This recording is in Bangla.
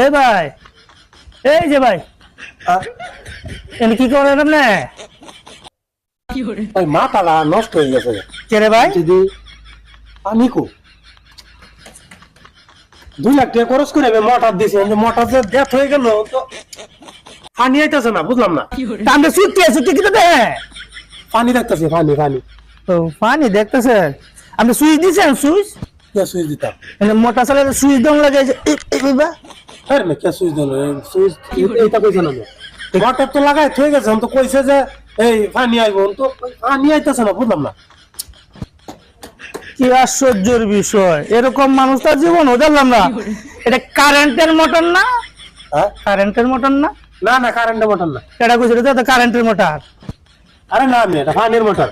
এই ভাই, এই যে ভাই, এনে কি করেন আপনি? ভাই মাথাটা নষ্ট হয়ে গেছে। কে রে ভাই? যদি আমি কো 2 লাখ টাকা খরচ করে মোটর দিয়েছে, মোটর যে ডেথ হয়ে গেল তো পানি আইতেছে না, বুঝলাম না। আমরা ছুটি আছে টিকিট দে। পানি দেখতেছে, পানি পানি তো পানি দেখতেছে। আপনি সুইচ দিছেন? সুইচ কে সুইচ দিতাম? মানে মোটর চালালে সুইচ দম লাগে যে এইবা। আরে না, কে সুইচ দিল? সুইচ এইটা কইছে না। মোটর তো লাগাই থয়ে গেছে, তো কইছে যে এই পানি আইব, তো পানি আইতেছে না, বুঝলাম না। কি আশ্চর্যের বিষয়, এরকম মানুষ তার জীবন জানলাম না। এটা কারেন্টের মোটর না? হ্যাঁ, কারেন্টের মোটর না? না না, কারেন্টের মোটর না। এটা কইছিল তো কারেন্টের মোটর। আরে না, এটা পানির মোটর।